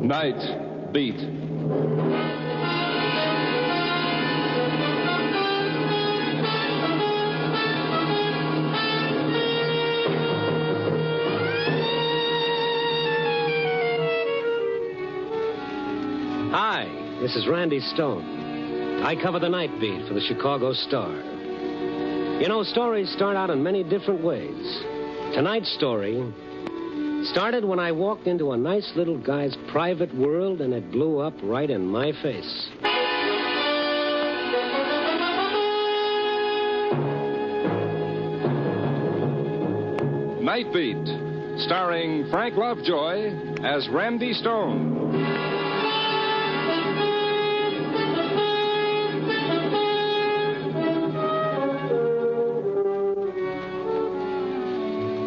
Night Beat. Hi, this is Randy Stone. I cover the night beat for the Chicago Star. You know, stories start out in many different ways. Tonight's story started when I walked into a nice little guy's private world and it blew up right in my face. Night Beat, starring Frank Lovejoy as Randy Stone.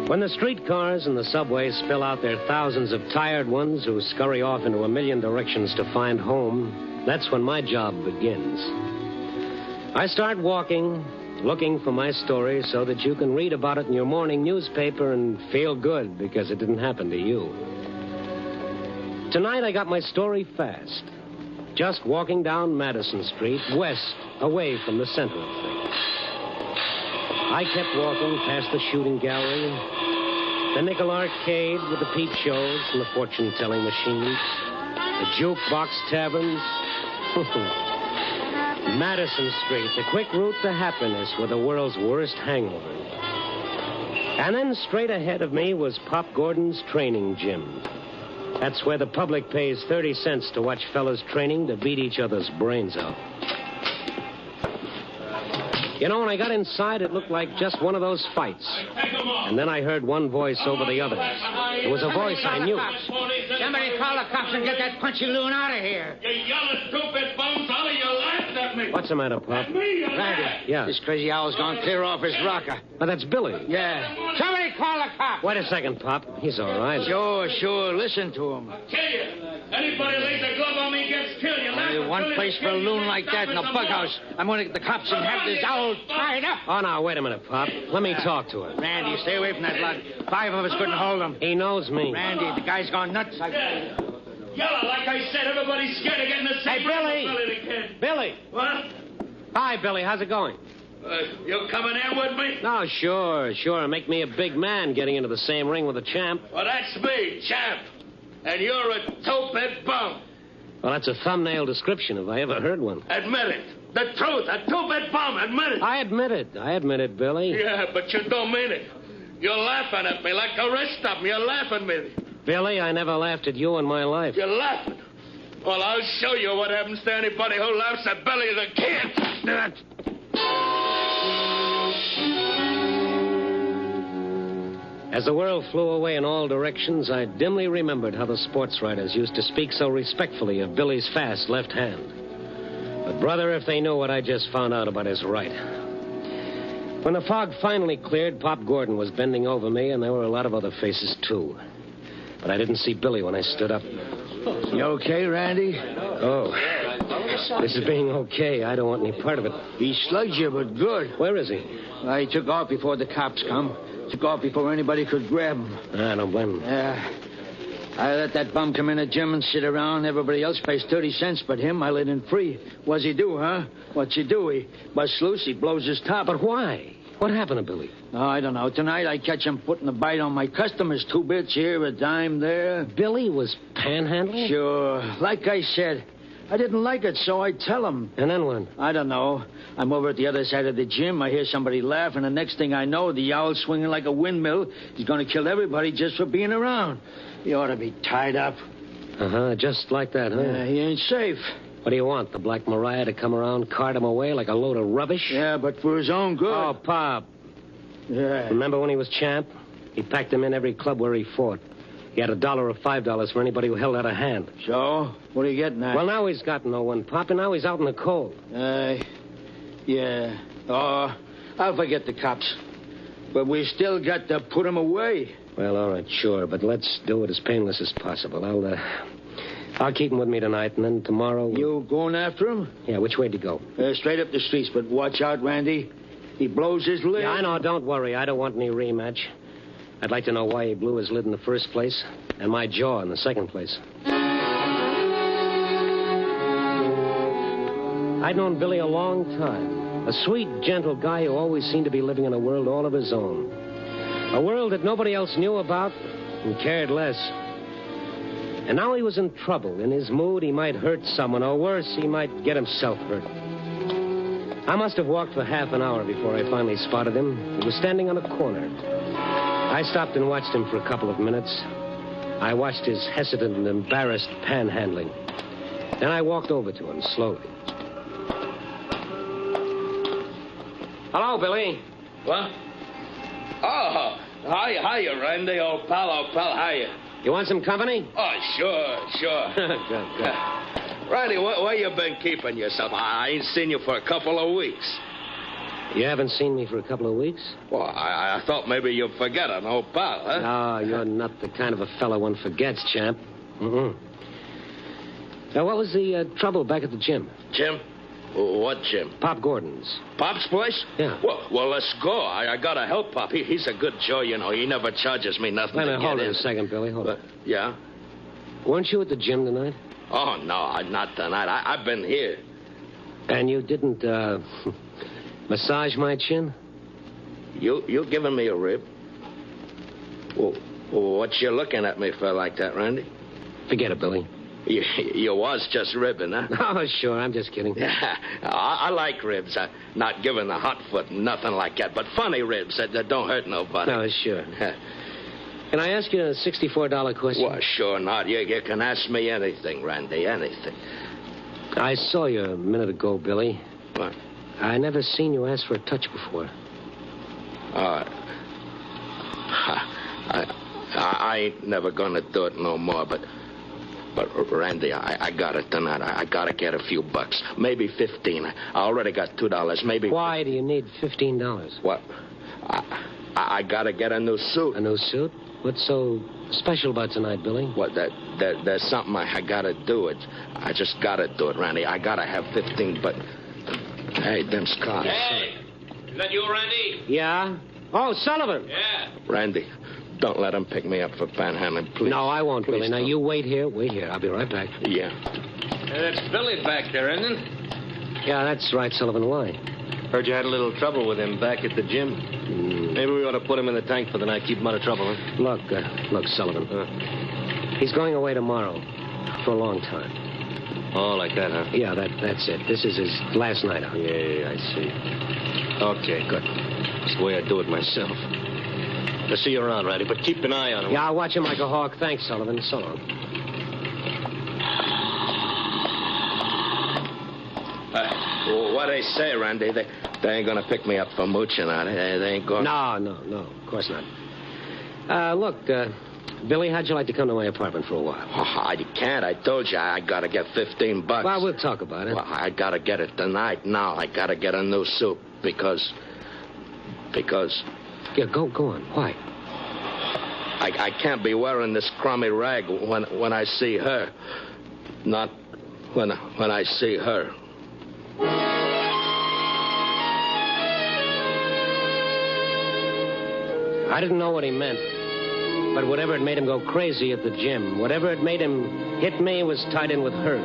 When the streetcars and the subways spill out their thousands of tired ones who scurry off into a million directions to find home, that's when my job begins. I start walking, looking for my story so that you can read about it in your morning newspaper and feel good because it didn't happen to you. Tonight I got my story fast. Just walking down Madison Street, west, away from the center of things. I kept walking past the shooting gallery, the nickel arcade with the peep shows and the fortune-telling machines, the jukebox taverns. Madison Street, the quick route to happiness with the world's worst hangover. And then straight ahead of me was Pop Gordon's training gym. That's where the public pays 30 cents to watch fellas training to beat each other's brains out. You know, when I got inside, it looked like just one of those fights. And then I heard one voice over the others. It was a voice I knew. Somebody call the cops and get that punchy loon out of here. You yellow, stupid bones out of you laughed at me. What's the matter, Pop? Randy. Yeah. This crazy owl's gone clear off his rocker. Oh, that's Billy. Yeah. Somebody call the cops. Wait a second, Pop. He's all right. Sure. Listen to him. I tell you, anybody lays a glove on me gets killed. You laugh Only at one Billy place the for a Kid, loon you like stop that in a some bughouse. I'm going to get the cops and have this owl tied up. Oh, no, wait a minute, Pop. Let me talk to him. Randy, stay away from that lot. 5 of us couldn't hold him. He knows me. Randy, the guy's gone nuts. Yellow, like I said, everybody's scared of getting the same. Hey, Billy. Billy the Kid. Billy. What? Hi, Billy. How's it going? You coming in with me? No, sure. Make me a big man getting into the same ring with a champ. Well, that's me, champ. And you're a two-bit bum. Well, that's a thumbnail description if I ever heard one. Admit it. The truth, a two-bit bum. Admit it. I admit it, Billy. Yeah, but you don't mean it. You're laughing at me like the rest of them. You're laughing at me. Billy, I never laughed at you in my life. You're laughing. Well, I'll show you what happens to anybody who laughs at Billy the Kid. As the world flew away in all directions, I dimly remembered how the sports writers used to speak so respectfully of Billy's fast left hand. But, brother, if they knew what I just found out about his right. When the fog finally cleared, Pop Gordon was bending over me, and there were a lot of other faces, too. But I didn't see Billy when I stood up. You okay, Randy? Oh. This is being okay. I don't want any part of it. He slugged you, but good. Where is he? He took off before the cops come. Took off before anybody could grab him. I don't blame him. Yeah. I let that bum come in the gym and sit around. Everybody else pays 30 cents, but him, I let in free. What's he do, huh? What's he do? He busts loose, he blows his top. But why? What happened to Billy? Oh, I don't know. Tonight I catch him putting a bite on my customers. 2 bits here, a dime there. Billy was panhandling? Sure. Like I said, I didn't like it, so I tell him. And then what? I don't know. I'm over at the other side of the gym. I hear somebody laugh, and the next thing I know, the owl's swinging like a windmill. He's going to kill everybody just for being around. He ought to be tied up. Uh-huh, just like that, huh? Yeah, he ain't safe. What do you want, the Black Mariah to come around, cart him away like a load of rubbish? Yeah, but for his own good. Oh, Pop. Yeah. Remember when he was champ? He packed him in every club where he fought. He had $1 or $5 for anybody who held out a hand. So? What are you getting at? Well, now he's got no one, Pop, and now he's out in the cold. Yeah. Oh, I'll forget the cops. But we still got to put him away. Well, all right, sure, but let's do it as painless as possible. I'll keep him with me tonight, and then tomorrow... You going after him? Yeah, which way'd you go? Straight up the streets, but watch out, Randy. He blows his lid. Yeah, I know. Don't worry. I don't want any rematch. I'd like to know why he blew his lid in the first place, and my jaw in the second place. I'd known Billy a long time. A sweet, gentle guy who always seemed to be living in a world all of his own. A world that nobody else knew about and cared less. And now he was in trouble. In his mood, he might hurt someone, or worse, he might get himself hurt. I must have walked for half an hour before I finally spotted him. He was standing on a corner. I stopped and watched him for a couple of minutes. I watched his hesitant and embarrassed panhandling. Then I walked over to him slowly. Hello, Billy. What? Oh, hiya, Randy, old pal, hiya. You want some company? Oh, sure. Good. Randy, where you been keeping yourself? I ain't seen you for a couple of weeks. You haven't seen me for a couple of weeks? Well, I thought maybe you'd forget an old pal, huh? No, you're not the kind of a fellow one forgets, champ. Mm-mm. Now, what was the trouble back at the gym? Jim? What gym? Pop Gordon's. Pop's place? Yeah. Well, let's go. I gotta help Pop. He's a good Joe, you know. He never charges me nothing. Wait a to minute, get hold it in. a second, Billy. Hold it. Yeah? Weren't you at the gym tonight? Oh, no, not tonight. I've been here. And you didn't, massage my chin? You giving me a rib? Well, what you looking at me for like that, Randy? Forget it, Billy. You was just ribbing, huh? Oh, sure. I'm just kidding. Yeah, I like ribs. Not giving the hot foot, nothing like that. But funny ribs that don't hurt nobody. No, sure. Can I ask you a $64 question? Well, sure not. You can ask me anything, Randy, anything. I saw you a minute ago, Billy. What? I never seen you ask for a touch before. I ain't never gonna do it no more, but Randy, I got it tonight. I gotta get a few bucks. Maybe 15. I already got $2. Maybe... Why do you need $15? What? I gotta get a new suit. A new suit? What's so special about tonight, Billy? What, there's something I gotta do. I just gotta do it, Randy. I gotta have 15, but... Hey, them's cars. Hey! Is that you, Randy? Yeah? Oh, Sullivan! Yeah. Randy, don't let him pick me up for panhandling, please. No, I won't, Please Billy. Now, don't. you wait here. Wait here. I'll be right back. Yeah. That's Billy back there, isn't it? Yeah, that's right, Sullivan. Why? Heard you had a little trouble with him back at the gym. Maybe we ought to put him in the tank for the night, keep him out of trouble, huh? Look, Sullivan. He's going away tomorrow. For a long time. Oh, like that, huh? Yeah, that's it. This is his last night out. Yeah, I see. Okay, good. That's the way I do it myself. I'll see you around, Randy, but keep an eye on him. Yeah, I'll watch him like a hawk. Thanks, Sullivan. So long. What they say, Randy, they ain't gonna pick me up for mooching, are they? They ain't going... No, of course not. Look, Billy, how'd you like to come to my apartment for a while? Oh, I can't. I told you I gotta get 15 bucks. Well, we'll talk about it. Well, I gotta get it tonight. Now I gotta get a new suit because... Yeah, go on. Why? I can't be wearing this crummy rag when I see her. Not when I see her. I didn't know what he meant. But whatever had made him go crazy at the gym, whatever had made him hit me was tied in with her.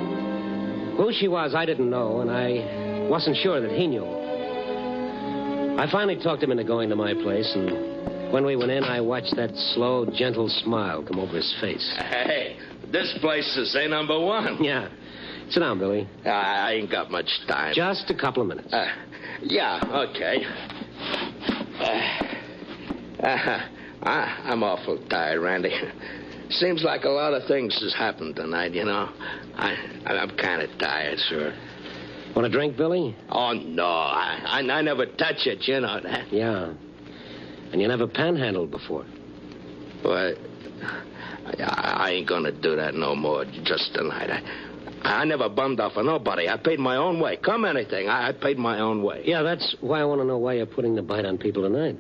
Who she was, I didn't know, and I wasn't sure that he knew. I finally talked him into going to my place, and when we went in, I watched that slow, gentle smile come over his face. Hey, this place is A number 1. Yeah. Sit down, Billy. I ain't got much time. Just a couple of minutes. Yeah, okay. I'm awful tired, Randy. Seems like a lot of things has happened tonight, you know. I'm kind of tired, sir. Want a drink, Billy? Oh, no. I never touch it, you know that. Yeah. And you never panhandled before. Well, I ain't gonna do that no more just tonight. I never bummed off of nobody. I paid my own way. Come anything, I paid my own way. Yeah, that's why I want to know why you're putting the bite on people tonight.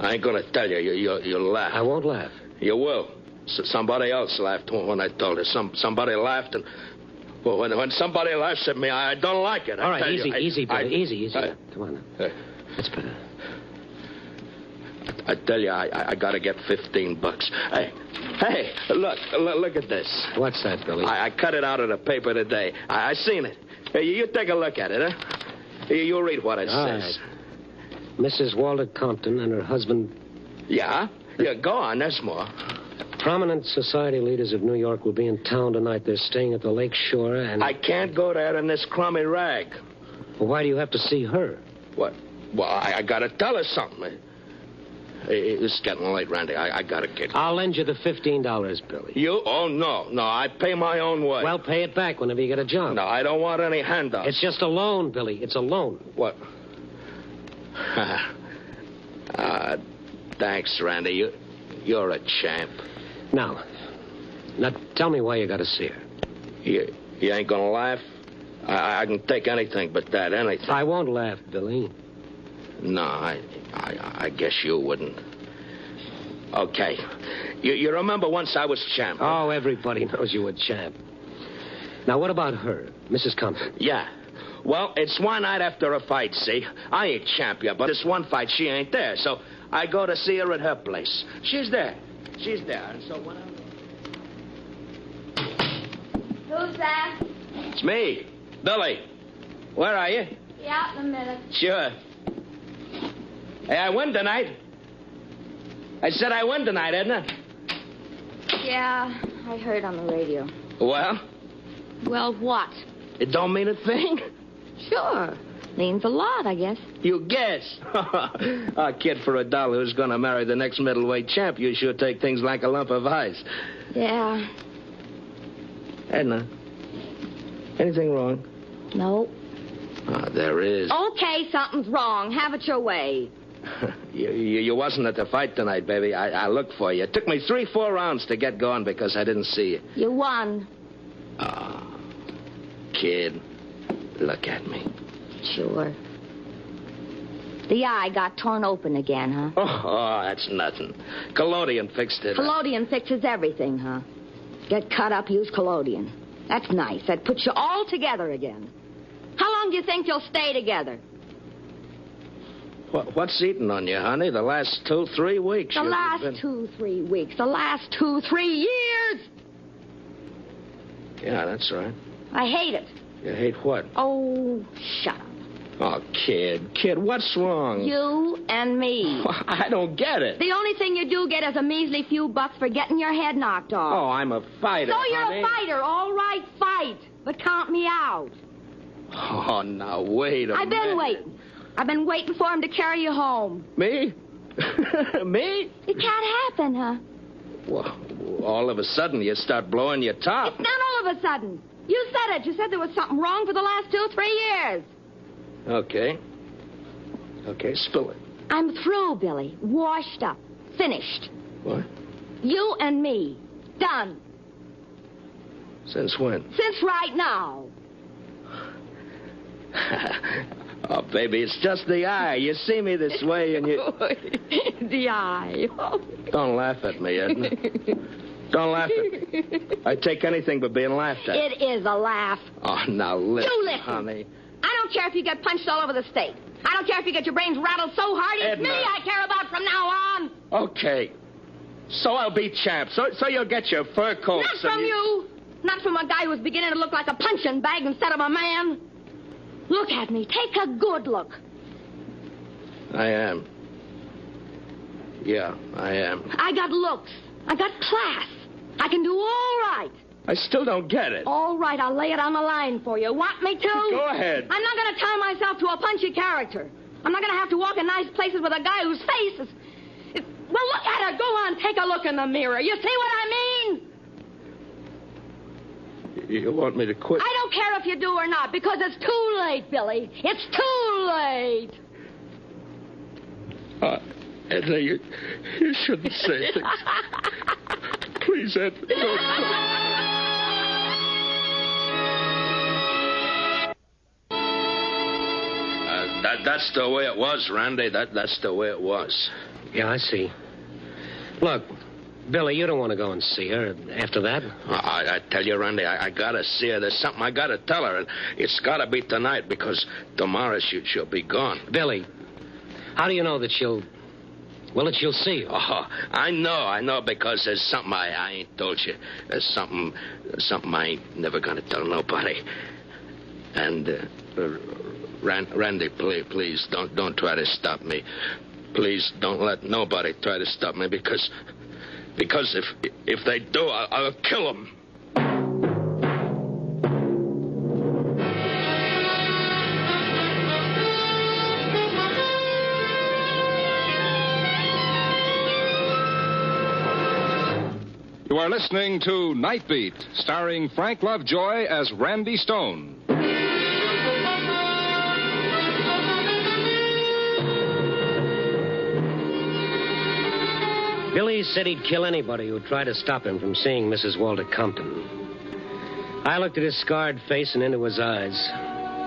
I ain't gonna tell you. You'll laugh. I won't laugh. You will. Somebody else laughed when I told her. Somebody laughed, and well, when somebody laughs at me, I don't like it. All right, easy, Billy. Easy. Come on now. That's better. I tell you, I gotta get 15 bucks. Hey, look at this. What's that, Billy? I cut it out of the paper today. I seen it. Hey, you take a look at it, huh? You read what it All says. right. Mrs. Walter Compton and her husband. Yeah? Yeah, go on. There's more. Prominent society leaders of New York will be in town tonight. They're staying at the lake shore and... I can't go there in this crummy rag. Well, why do you have to see her? What? Well, I gotta tell her something. It's getting late, Randy. I gotta get... I'll lend you the $15, Billy. You? Oh, no. I pay my own way. Well, pay it back whenever you get a job. No, I don't want any handouts. It's just a loan, Billy. It's a loan. What? Thanks, Randy. You're a champ. Now, tell me why you got to see her. You ain't gonna laugh? I can take anything but that, anything. I won't laugh, Billy. No, I guess you wouldn't. Okay. You remember once I was champ? Huh? Oh, everybody knows you were champ. Now, what about her, Mrs. Compton? Yeah. Well, it's one night after a fight, see? I ain't champ yet, but this one fight, she ain't there. So I go to see her at her place. She's there. And so when Who's that? It's me, Billy. Where are you? Yeah, out in a minute. Sure. Hey, I win tonight. I said I win tonight, Edna. Yeah, I heard on the radio. Well? Well, what? It don't mean a thing? Sure. Means a lot, I guess. You guess. A kid for $1 who's going to marry the next middleweight champ, you sure take things like a lump of ice. Yeah. Edna, anything wrong? No. There is. Okay, something's wrong. Have it your way. You wasn't at the fight tonight, baby. I looked for you. It took me 3-4 rounds to get going because I didn't see you. You won. Kid, look at me. Sure. The eye got torn open again, huh? Oh, that's nothing. Collodion fixed it. Collodion fixes everything, huh? Get cut up, use collodion. That's nice. That puts you all together again. How long do you think you'll stay together? What's eating on you, honey? The last 2-3 weeks. The last 2-3 weeks. The last 2-3 years. Yeah, that's right. I hate it. You hate what? Oh, shut up. Oh, kid, what's wrong? You and me. I don't get it. The only thing you do get is a measly few bucks for getting your head knocked off. Oh, I'm a fighter, So you're honey. a fighter. All right, fight. But count me out. Oh, now, wait a minute. I've been waiting. I've been waiting for him to carry you home. Me? Me? It can't happen, huh? Well, all of a sudden you start blowing your top. It's not all of a sudden. You said it. You said there was something wrong for the last 2-3 years. Okay, spill it. I'm through, Billy. Washed up. Finished. What? You and me. Done. Since when? Since right now. Oh, baby, it's just the eye. You see me this way and you... The eye. Don't laugh at me, Edna. Don't laugh at me. I take anything but being laughed at. It is a laugh. Oh, now listen, You listen. honey. I don't care if you get punched all over the state. I don't care if you get your brains rattled so hard. It's Edna. me I care about from now on. Okay. So I'll be champ. So you'll get your fur coats. Not from you. Not from a guy who's beginning to look like a punching bag instead of a man. Look at me. Take a good look. I am. Yeah, I am. I got looks. I got class. I can do all right. I still don't get it. All right, I'll lay it on the line for you. Want me to? Go ahead. I'm not going to tie myself to a punchy character. I'm not going to have to walk in nice places with a guy whose face is... Well, look at her. Go on, take a look in the mirror. You see what I mean? You want me to quit? I don't care if you do or not, because it's too late, Billy. It's too late. Edna, you shouldn't say things. Please, Edna, don't. That's the way it was, Randy. That's the way it was. Yeah, I see. Look, Billy, you don't want to go and see her after that? I tell you, Randy, I gotta see her. There's something I gotta tell her, and it's gotta be tonight because tomorrow she'll be gone. Billy, how do you know that she'll... Well, that she'll see you? Oh, I know, because there's something I ain't told you. There's something I ain't never gonna tell nobody. And, Randy, please, don't try to stop me. Please don't let nobody try to stop me because if they do, I'll kill them. You are listening to Night Beat, starring Frank Lovejoy as Randy Stone. Billy said he'd kill anybody who'd try to stop him from seeing Mrs. Walter Compton. I looked at his scarred face and into his eyes.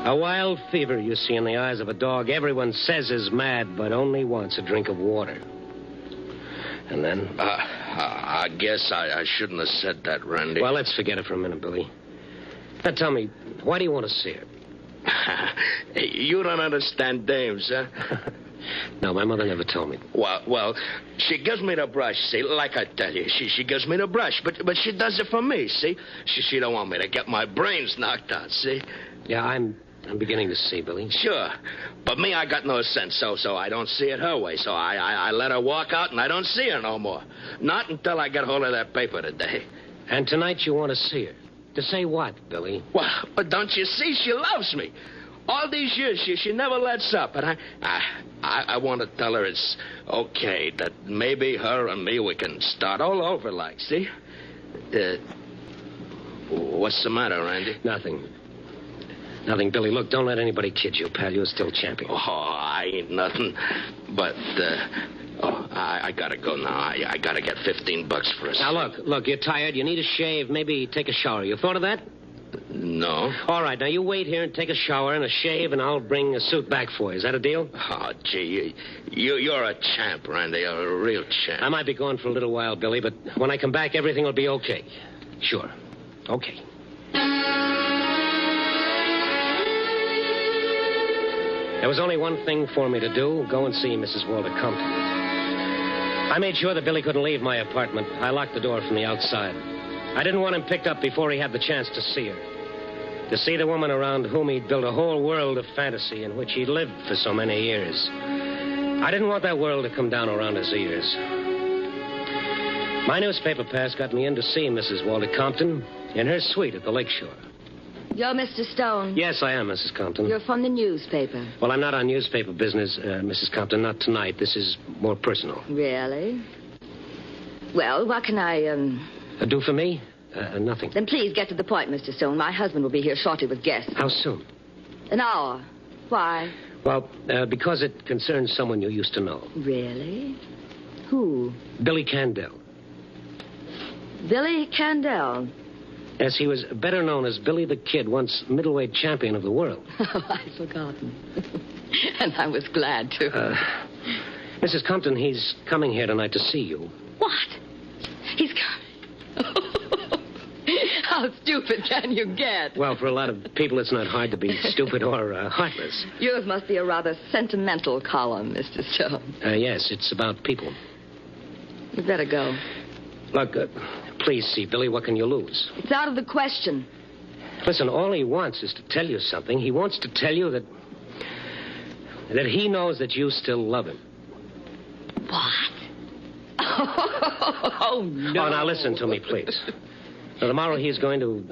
A wild fever you see in the eyes of a dog everyone says is mad, but only wants a drink of water. And then? I guess I shouldn't have said that, Randy. Well, let's forget it for a minute, Billy. Now, tell me, why do you want to see her? You don't understand dames, huh? No, my mother never told me. Well, she gives me the brush, see, like I tell you. She gives me the brush, but she does it for me, see? She don't want me to get my brains knocked out, see? Yeah, I'm beginning to see, Billy. Sure. But me, I got no sense, so I don't see it her way. So I let her walk out, and I don't see her no more. Not until I get hold of that paper today. And tonight you want to see her. To say what, Billy? Well, but don't you see? She loves me. All these years, she never lets up. And I want to tell her it's okay, that maybe her and me, we can start all over like, see? What's the matter, Randy? Nothing, Billy. Look, don't let anybody kid you, pal. You're still champion. Oh, I ain't nothing. But, I gotta go now. I gotta get $15 for a Now, look, you're tired. You need a shave. Maybe take a shower. You thought of that? No. All right, now you wait here and take a shower and a shave, and I'll bring a suit back for you. Is that a deal? Oh, gee, you're a champ, Randy. You're a real champ. I might be gone for a little while, Billy, but when I come back, everything will be okay. Sure. Okay. There was only one thing for me to do, go and see Mrs. Walter Compton. I made sure that Billy couldn't leave my apartment. I locked the door from the outside. I didn't want him picked up before he had the chance to see her. To see the woman around whom he'd built a whole world of fantasy in which he'd lived for so many years. I didn't want that world to come down around his ears. My newspaper pass got me in to see Mrs. Walter Compton in her suite at the lakeshore. You're Mr. Stone. Yes, I am, Mrs. Compton. You're from the newspaper. Well, I'm not on newspaper business, Mrs. Compton, not tonight. This is more personal. Really? Well, what can I, Do for me? Nothing. Then please get to the point, Mr. Stone. My husband will be here shortly with guests. How soon? An hour. Why? Well, because it concerns someone you used to know. Really? Who? Billy Candell. Billy Candell. Yes, he was better known as Billy the Kid, once middleweight champion of the world. Oh, I'd forgotten. And I was glad to. Mrs. Compton, he's coming here tonight to see you. What? He's coming. How stupid can you get? Well, for a lot of people, it's not hard to be stupid or heartless. Yours must be a rather sentimental column, Mr. Stone. Yes, it's about people. You'd better go. Look, please see, Billy, what can you lose? It's out of the question. Listen, all he wants is to tell you something. He wants to tell you that he knows that you still love him. What? Oh, no. Oh, now listen to me, please. Now, tomorrow he's going to...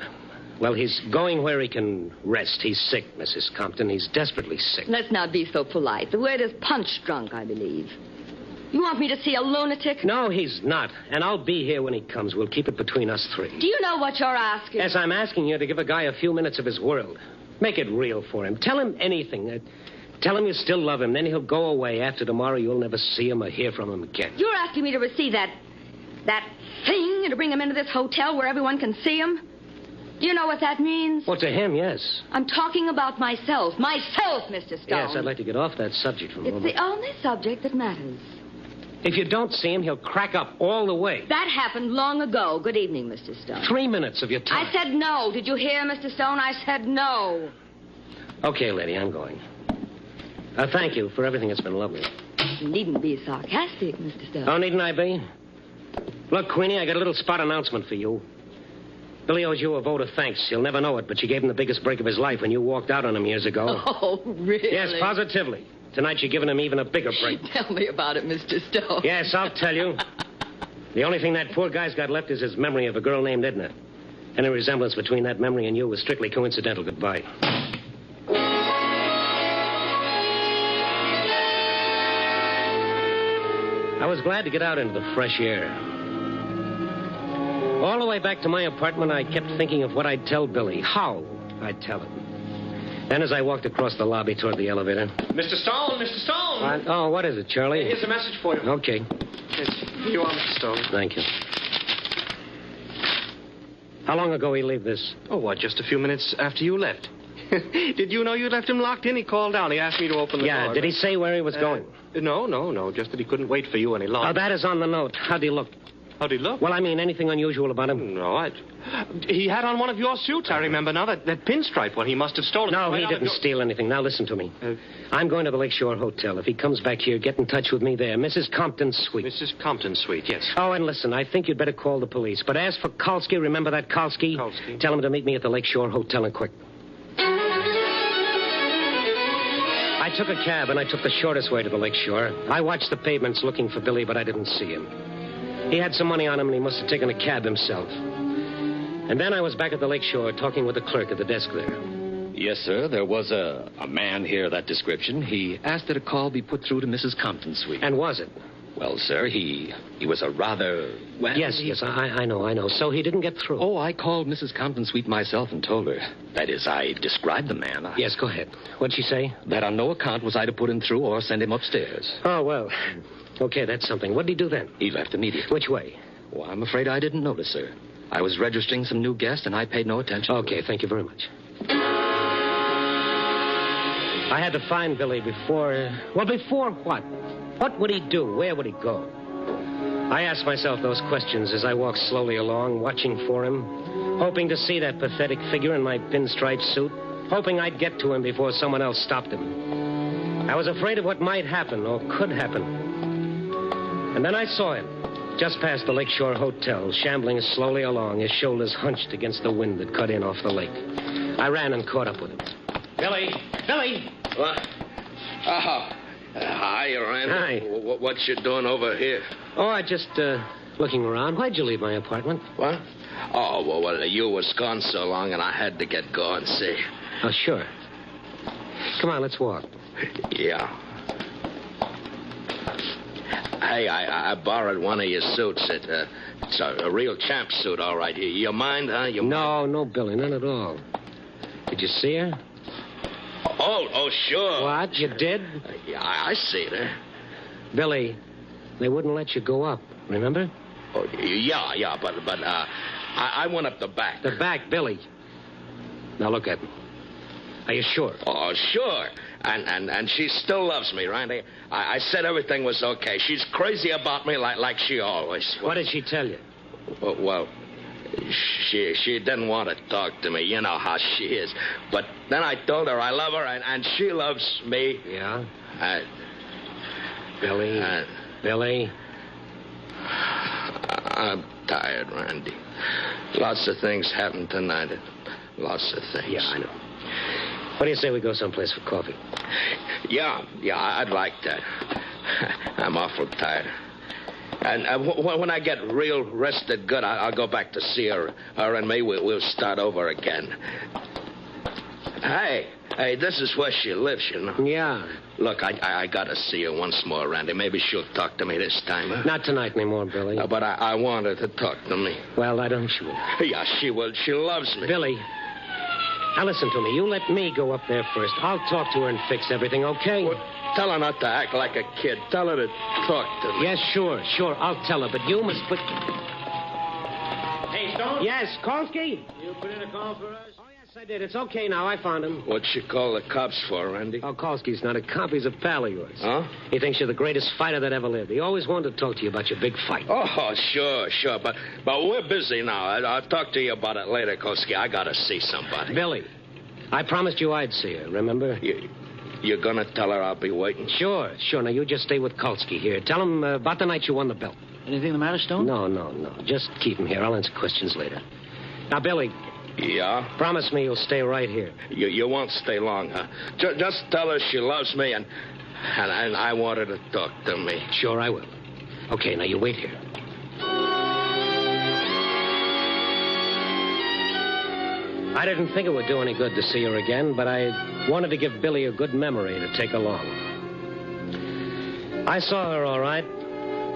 Well, he's going where he can rest. He's sick, Mrs. Compton. He's desperately sick. Let's not be so polite. The word is punch-drunk, I believe. You want me to see a lunatic? No, he's not. And I'll be here when he comes. We'll keep it between us three. Do you know what you're asking? Yes, I'm asking you to give a guy a few minutes of his world. Make it real for him. Tell him anything. Tell him you still love him. Then he'll go away. After tomorrow, you'll never see him or hear from him again. You're asking me to receive that thing and to bring him into this hotel where everyone can see him? Do you know what that means? Well, to him, yes. I'm talking about myself. Myself, Mr. Stone. Yes, I'd like to get off that subject for a moment. It's the only subject that matters. If you don't see him, he'll crack up all the way. That happened long ago. Good evening, Mr. Stone. 3 minutes of your time. I said no. Did you hear, Mr. Stone? I said no. Okay, lady, I'm going. Thank you for everything. It's been lovely. You needn't be sarcastic, Mr. Stone. Oh, needn't I be? Look, Queenie, I got a little spot announcement for you. Billy owes you a vote of thanks. He'll never know it, but you gave him the biggest break of his life when you walked out on him years ago. Oh, really? Yes, positively. Tonight you're giving him even a bigger break. Tell me about it, Mr. Stone. Yes, I'll tell you. The only thing that poor guy's got left is his memory of a girl named Edna. Any resemblance between that memory and you was strictly coincidental. Goodbye. I was glad to get out into the fresh air. All the way back to my apartment, I kept thinking of what I'd tell Billy, how I'd tell him. Then as I walked across the lobby toward the elevator... Mr. Stone! Mr. Stone! What is it, Charlie? Here's a message for you. Okay. Here you are, Mr. Stone. Thank you. How long ago he leave this? Oh, just a few minutes after you left. Did you know you left him locked in? He called down. He asked me to open the door. Yeah, did he say where he was going? No. Just that he couldn't wait for you any longer. Oh, that is on the note. How'd he look? How'd he look? Well, I mean, anything unusual about him? No, he had on one of your suits, I remember now. That pinstripe one he must have stolen. No, he didn't steal anything. Now, listen to me. I'm going to the Lakeshore Hotel. If he comes back here, get in touch with me there. Mrs. Compton's suite. Mrs. Compton's suite, yes. Oh, and listen, I think you'd better call the police. But as for Kalski, remember that Kalski? Kalski. Tell him to meet me at the Lakeshore Hotel and quick. I took a cab, and I took the shortest way to the Lakeshore. I watched the pavements looking for Billy, but I didn't see him. He had some money on him, and he must have taken a cab himself. And then I was back at the Lakeshore talking with the clerk at the desk there. Yes, sir. There was a man here, that description. He asked that a call be put through to Mrs. Compton's suite. And was it? Well, sir, he was a rather... Well, yes, I know. So he didn't get through. Oh, I called Mrs. Compton's suite myself and told her. That is, I described the man. Yes, go ahead. What'd she say? That on no account was I to put him through or send him upstairs. Oh, well... Okay, that's something. What'd he do then? He left immediately. Which way? Well, I'm afraid I didn't notice, sir. I was registering some new guests, and I paid no attention. Okay, thank you very much. I had to find Billy before... Well, before what? What would he do? Where would he go? I asked myself those questions as I walked slowly along, watching for him, hoping to see that pathetic figure in my pinstripe suit, hoping I'd get to him before someone else stopped him. I was afraid of what might happen or could happen. And then I saw him, just past the Lakeshore Hotel, shambling slowly along, his shoulders hunched against the wind that cut in off the lake. I ran and caught up with him. Billy! What? Oh, hi, Randy. Hi. What you doing over here? Oh, I just, looking around. Why'd you leave my apartment? What? Oh, well, you was gone so long, and I had to get going, see. Oh, sure. Come on, let's walk. Yeah. Hey, I borrowed one of your suits. It's a real champ suit, all right. You mind, huh? No, Billy, none at all. Did you see her? Oh, sure. What? You did? Yeah, I see her. Billy, they wouldn't let you go up, remember? Oh, yeah, but I went up the back. The back, Billy. Now look at me. Are you sure? Oh, sure. And she still loves me, Randy. I said everything was okay. She's crazy about me like she always was. What did she tell you? Well, she didn't want to talk to me. You know how she is. But then I told her I love her, and she loves me. Yeah? Billy? I'm tired, Randy. Lots of things happened tonight. Lots of things. Yeah, I know. What do you say we go someplace for coffee? Yeah, I'd like that. I'm awful tired. And when I get real rested good, I'll go back to see her. Her and me, we'll start over again. Hey, this is where she lives, you know. Yeah. Look, I gotta see her once more, Randy. Maybe she'll talk to me this time. Huh? Not tonight anymore, Billy. But I want her to talk to me. Well, I don't she will. Yeah, she will. She loves me. Billy, now listen to me. You let me go up there first. I'll talk to her and fix everything, okay? Well, tell her not to act like a kid. Tell her to talk to me. Yes, sure. I'll tell her, but you must put... Hey, Stone? Yes, Kolsky? You put in a call for us? Oh, yes, I did. It's okay now. I found him. What'd she call the cops for, Randy? Oh, Kolsky's not a cop. He's a pal of yours. Huh? He thinks you're the greatest fighter that ever lived. He always wanted to talk to you about your big fight. Oh, sure. But we're busy now. I'll talk to you about it later, Kolsky. I gotta see somebody. Billy, I promised you I'd see her, remember? You're gonna tell her I'll be waiting? Sure. Now, you just stay with Kolsky here. Tell him about the night you won the belt. Anything the matter, Stone? No. Just keep him here. I'll answer questions later. Now, Billy, Yeah? promise me you'll stay right here. You won't stay long, huh? Just tell her she loves me and I want her to talk to me. Sure, I will. Okay, now you wait here. I didn't think it would do any good to see her again, but I wanted to give Billy a good memory to take along. I saw her all right,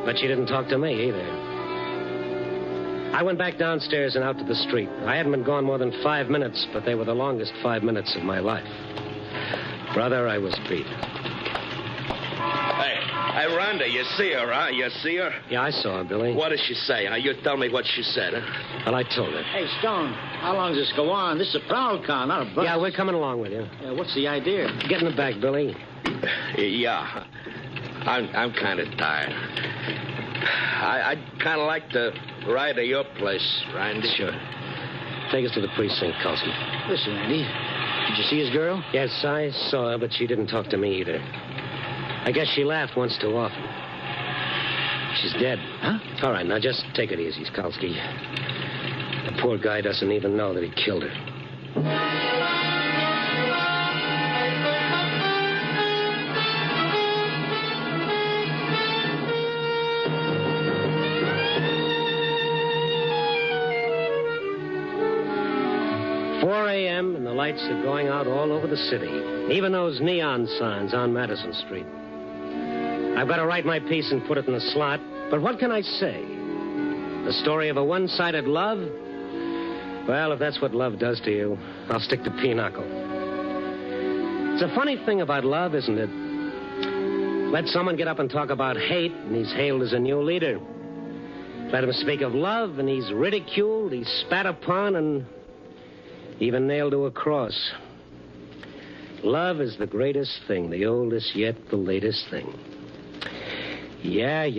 but she didn't talk to me either. I went back downstairs and out to the street. I hadn't been gone more than 5 minutes, but they were the longest 5 minutes of my life. Brother, I was beat. Hey, Rhonda, you see her, huh? You see her? Yeah, I saw her, Billy. What did she say? Now, you tell me what she said, huh? Well, I told her. Hey, Stone, how long does this go on? This is a prowl car, not a bus. Yeah, we're coming along with you. What's the idea? Get in the back, Billy. Yeah. I'm kind of tired. I'd kind of like to ride to your place, Randy. Sure. Take us to the precinct, Kowski. Listen, Randy, did you see his girl? Yes, I saw her, but she didn't talk to me either. I guess she laughed once too often. She's dead. Huh? All right, now just take it easy, Skalski. The poor guy doesn't even know that he killed her. 4 a.m. and the lights are going out all over the city. Even those neon signs on Madison Street. I've got to write my piece and put it in the slot. But what can I say? The story of a one-sided love? Well, if that's what love does to you, I'll stick to pinochle. It's a funny thing about love, isn't it? Let someone get up and talk about hate, and he's hailed as a new leader. Let him speak of love, and he's ridiculed, he's spat upon, and even nailed to a cross. Love is the greatest thing, the oldest yet the latest thing. Yeah.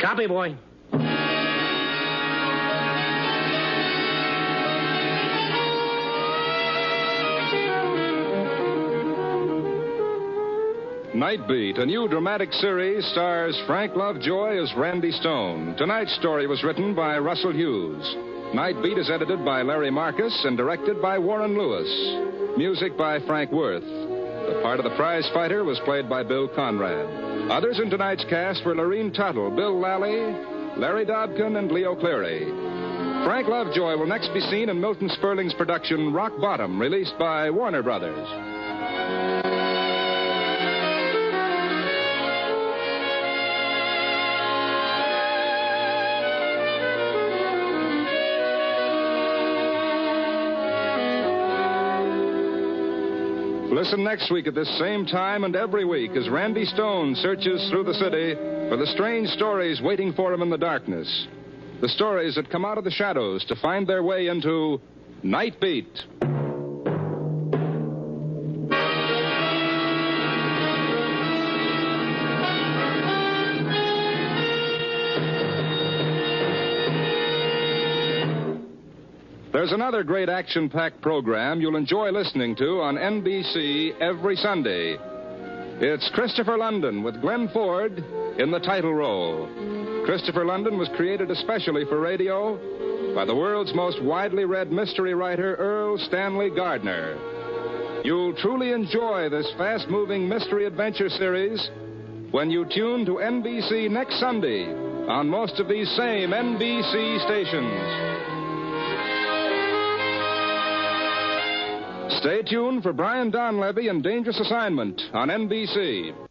Copy, boy. Night Beat, a new dramatic series, stars Frank Lovejoy as Randy Stone. Tonight's story was written by Russell Hughes. Night Beat is edited by Larry Marcus and directed by Warren Lewis. Music by Frank Worth. The part of the prize fighter was played by Bill Conrad. Others in tonight's cast were Lorene Tuttle, Bill Lally, Larry Dobkin, and Leo Cleary. Frank Lovejoy will next be seen in Milton Sperling's production Rock Bottom, released by Warner Brothers. Listen next week at this same time and every week as Randy Stone searches through the city for the strange stories waiting for him in the darkness. The stories that come out of the shadows to find their way into Night Beat. There's another great action-packed program you'll enjoy listening to on NBC every Sunday. It's Christopher London with Glenn Ford in the title role. Christopher London was created especially for radio by the world's most widely read mystery writer, Earl Stanley Gardner. You'll truly enjoy this fast-moving mystery adventure series when you tune to NBC next Sunday on most of these same NBC stations. Stay tuned for Brian Donlevy and Dangerous Assignment on NBC.